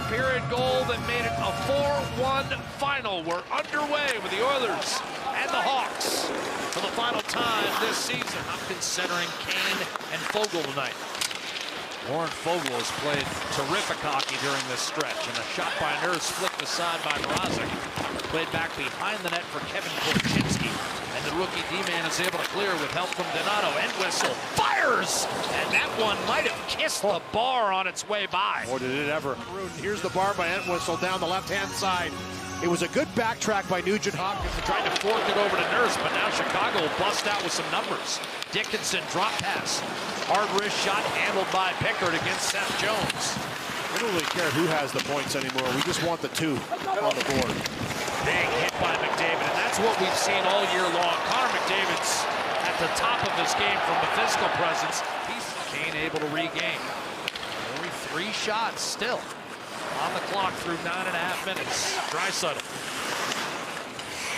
period goal that made it a 4-1 final. We're underway with the Oilers and the Hawks for the final time this season. Hopkins centering Kane and Fogle tonight. Warren Fogle has played terrific hockey during this stretch, and a shot by Nurse flicked aside by Mrazek. Played back behind the net for Kevin Korchinski, and the rookie D-man is able to clear with help from Donato. Entwistle fires, and that one might have kissed the bar on its way by. Or did it ever? Here's the bar by Entwistle down the left-hand side. It was a good backtrack by Nugent Hopkins. Trying to fork it over to Nurse, but now Chicago will bust out with some numbers. Dickinson drop pass. Hard wrist shot handled by Pickard against Seth Jones. We don't really care who has the points anymore. We just want the two on the board. Big hit by McDavid, and that's what we've seen all year long. Connor McDavid's at the top of his game from the physical presence. He's Kane able to regain. Only 3 shots still on the clock through 9.5 minutes. Draisaitl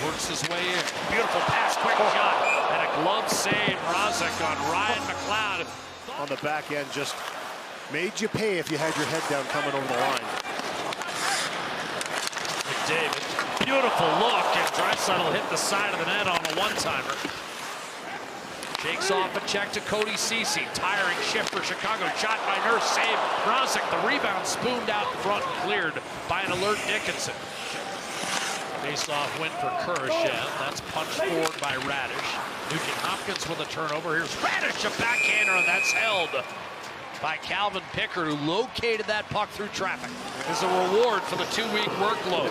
works his way in. Beautiful pass, quick shot, and a glove save. Mrazek on Ryan McLeod. On the back end, just made you pay if you had your head down coming over the line. McDavid, beautiful look, and Draisaitl hit the side of the net on a one-timer. Shakes off a check to Cody Ceci. Tiring shift for Chicago. Shot by Nurse. Save. Mrazek. The rebound spooned out in front and cleared by an alert Dickinson. Face-off win for Kurashev. That's punched forward by Radish. Nugent Hopkins with a turnover. Here's Radish, a backhander, and that's held by Calvin Pickard, who located that puck through traffic. As a reward for the 2-week workload.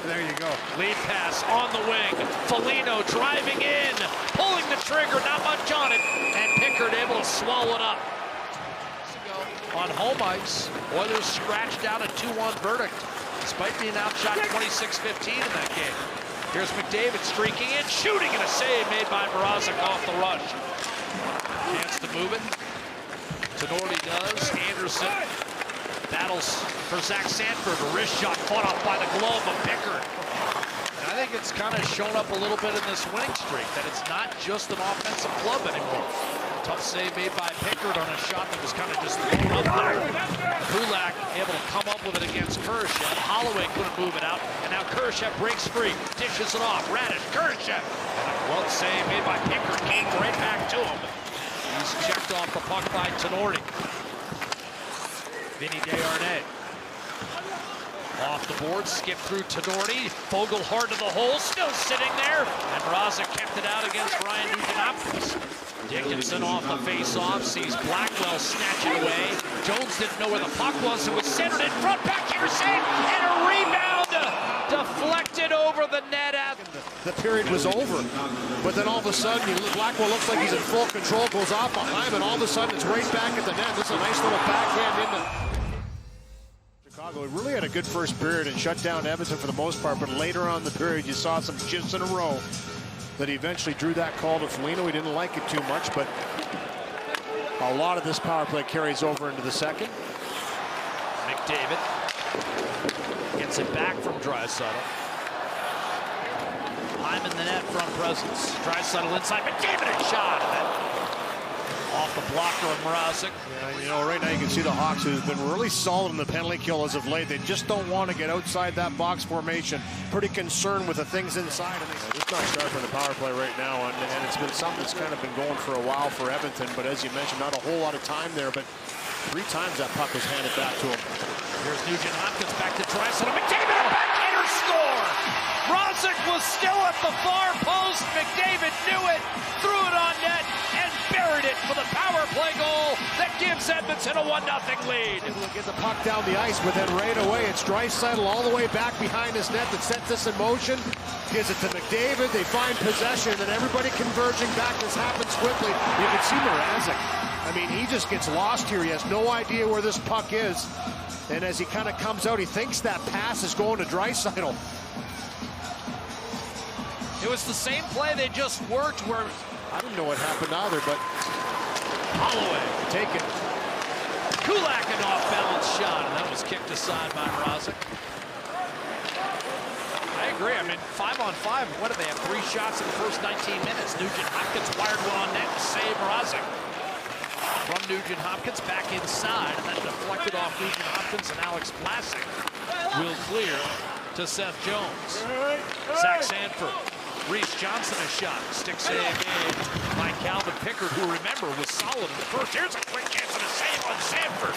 There you go. Lead pass on the wing. Foligno driving in, pulling the trigger, not much on it, and Pickard able to swallow it up. On home ice, Oilers scratched out a 2-1 verdict, despite being outshot 26-15 in that game. Here's McDavid streaking in, shooting, and a save made by Mrazek off the rush. Chance to move it. Tenorti does. Anderson battles for Zach Sanford. A wrist shot fought off by the glove of Pickard. And I think it's kind of shown up a little bit in this winning streak, that it's not just an offensive club anymore. Tough save made by Pickard on a shot that was kind of just thrown up there. Kulak able to come up with it against Kurashev. Holloway couldn't move it out, and now Kurashev breaks free, dishes it off. Radish, Kurashev. And a glove save made by Pickard came right back to him. He's checked off the puck by Tenorti. Vinny Desharnais. Off the board, skip through Tenorti. Fogle hard to the hole, still sitting there. And Mrazek kept it out against Ryan Nugent-Hopkins. Dickinson off the face-off, sees Blackwell snatch it away. Jones didn't know where the puck was. It was centered in front, back here, save, and a rebound deflected over the net. The period was over, but then all of a sudden, Blackwell looks like he's in full control, goes off behind, and all of a sudden it's right back at the net. This is a nice little backhand into Chicago. It really had a good first period and shut down Edmonton for the most part, but later on in the period, you saw some shifts in a row that he eventually drew that call to Foligno. He didn't like it too much, but a lot of this power play carries over into the second. McDavid gets it back from Draisaitl. In the net, front presence. Draisaitl inside, McDavid a shot. And then off the blocker of Mrazek. Yeah, you know, right now you can see the Hawks, who've been really solid in the penalty kill as of late. They just don't want to get outside that box formation. Pretty concerned with the things inside. And they're just not sharp in the power play right now. And it's been something that's kind of been going for a while for Edmonton. But as you mentioned, not a whole lot of time there. But 3 times that puck was handed back to him. Here's Nugent Hopkins back to Draisaitl. McDavid, a backhander score! Mrazek was still at the far post. McDavid knew it, threw it on net, and buried it for the power play goal that gives Edmonton a 1-0 lead. Able to get the puck down the ice, but then right away it's Draisaitl all the way back behind his net that sets this in motion. Gives it to McDavid. They find possession, and everybody converging back. This happens quickly. You can see Mrazek. I mean, he just gets lost here. He has no idea where this puck is. And as he kind of comes out, he thinks that pass is going to Draisaitl. It was the same play they just worked where... I don't know what happened either, but... Holloway. Take it. Kulak, an off-balance shot, and that was kicked aside by Mrazek. I agree. I mean, 5-on-5, what do they have? 3 shots in the first 19 minutes. Nugent Hopkins wired one on net to save Mrazek. from Nugent-Hopkins back inside, and that deflected off Nugent-Hopkins, and Alex Vlasic will clear to Seth Jones. Zach Sanford. Reese Johnson a shot. Stick save made by Calvin Pickard, who, remember, was solid in the first. Here's a quick chance and a save on Sanford.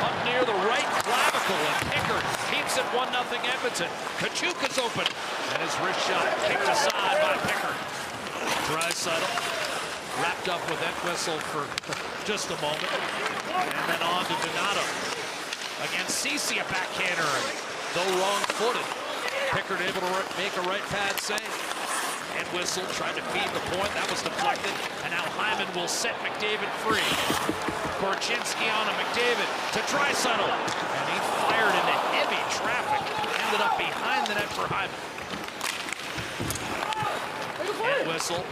Up near the right clavicle, and Pickard keeps it 1-0 Edmonton. Kachuk is open, and his wrist shot kicked aside by Pickard. Draisaitl wrapped up with that whistle for just a moment, and then on to Donato. Against Ceci, a backhander, and though wrong-footed, Pickard able to make a right pad save. And Whistle tried to feed the point. That was deflected. And now Hyman will set McDavid free. Korchinski on to McDavid to Draisaitl. And he fired into heavy traffic. Ended up behind the net for Hyman. And Whistle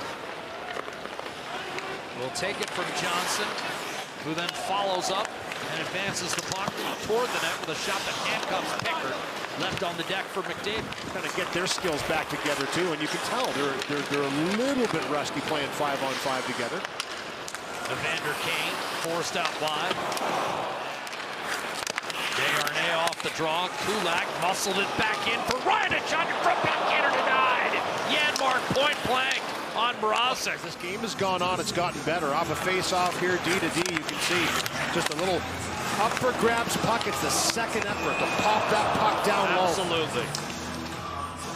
will take it from Johnson, who then follows up and advances the puck toward the net with a shot that handcuffs Pickard. Left on the deck for McDavid. Kind of get their skills back together too, and you can tell they're a little bit rusty playing 5-on-5 together. Evander Kane forced out wide. Desharnais off the draw. Kulak muscled it back in for Ryan. A shot from backhander denied. Janmark point blank on Mrazek. This game has gone on. It's gotten better. Off a face-off here, D to D, you can see just a little up for grabs puck. It's the second effort to pop that puck down low. Absolutely.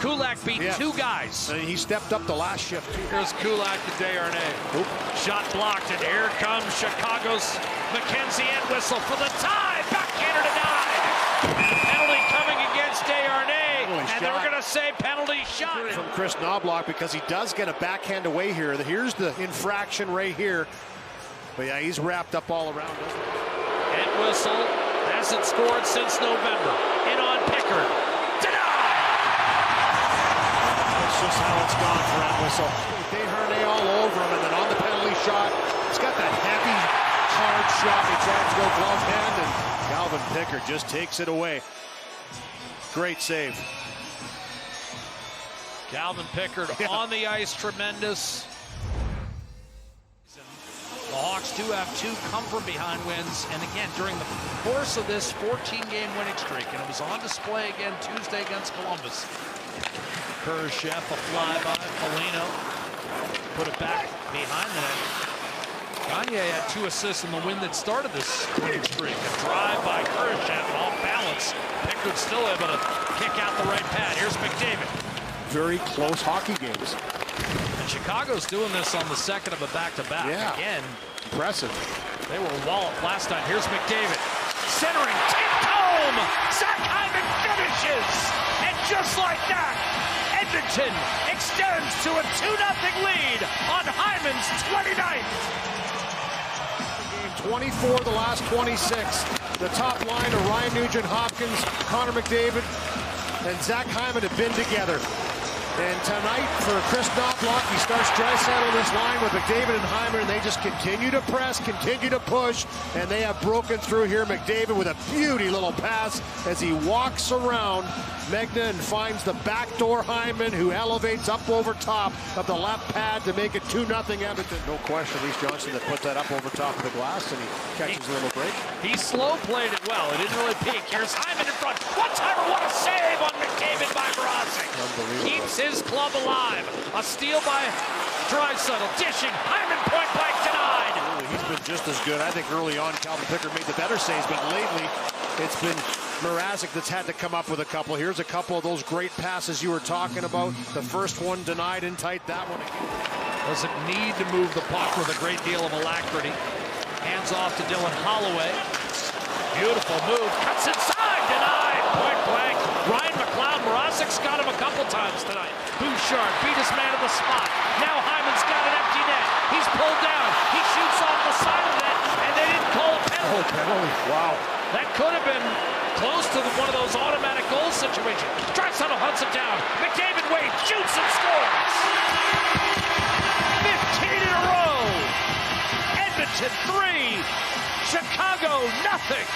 Kulak beat two guys. And he stepped up the last shift. Here's Kulak to Desharnais. Oop. Shot blocked, and here comes Chicago's McKenzie and Whistle for the tie. Backhander denied. And a penalty coming against Desharnais. And they're going to say penalty shot. From Chris Knobloch, because he does get a backhand away here. Here's the infraction right here. But yeah, he's wrapped up all around. And Whistle hasn't scored since November. In on Pickard. Denied! That's just how it's gone for that Whistle. Desharnais all over him, and then on the penalty shot, he's got that heavy, hard shot. He tries to go glove hand, and Calvin Pickard just takes it away. Great save. Calvin Pickard on the ice, tremendous. The Hawks do have 2 come-from-behind wins, and again, during the course of this 14-game winning streak, and it was on display again Tuesday against Columbus. Kurashev, a flyby, Foligno put it back behind the net. Gagne had 2 assists in the win that started this winning streak. A drive by Kurashev, off balance. Pickard still able to kick out the right pad. Here's McDavid. Very close hockey games. And Chicago's doing this on the second of a back-to-back. Yeah. Again, impressive. They were walloped last time. Here's McDavid. Centering, tipped home. Zach Hyman finishes. And just like that, Edmonton extends to a 2-0 lead on Hyman's 29th. 24 the last 26. The top line of Ryan Nugent-Hopkins, Connor McDavid, and Zach Hyman have been together. And tonight, for Chris Knobloch, he starts Draisaitl on this line with McDavid and Hyman, and they just continue to press, continue to push, and they have broken through here. McDavid with a beauty little pass as he walks around Megna and finds the backdoor Hyman, who elevates up over top of the left pad to make it 2-0 Edmonton. No question, Reese Johnson that put that up over top of the glass, and he catches a little break. He slow played it well. It didn't really peak. Here's Hyman in front. One-timer, what a save on McDavid by Mrazek. Unbelievable. Keeps his club alive. A steal by Draisaitl. Dishing. Hyman point blank denied. He's been just as good. I think early on Calvin Pickard made the better saves, but lately it's been Mrazek that's had to come up with a couple. Here's a couple of those great passes you were talking about. The first one denied in tight. That one again. Doesn't need to move the puck with a great deal of alacrity. Hands off to Dylan Holloway. Beautiful move. Cuts inside. Denied. Point blank. Ryan McLeod. Mrazek's got him a couple times tonight. Bouchard beat his man to the spot. Now Hyman's got an empty net. He's pulled down. He shoots off the side of the net, and they didn't call a penalty. Oh, penalty. Wow. That could have been close to one of those automatic goal situations. Draisaitl hunts it down. McDavid waits, shoots and scores. 15 in a row. Edmonton 3, Chicago nothing.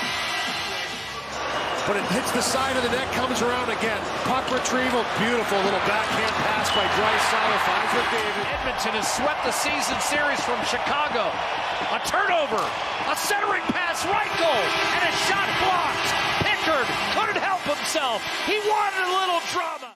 But it hits the side of the net, comes around again. Puck retrieval, beautiful little backhand pass by Draisaitl, finds McDavid. Edmonton has swept the season series from Chicago. A turnover. A centering pass, right goal. And a shot blocked. Pickard couldn't help himself. He wanted a little drama.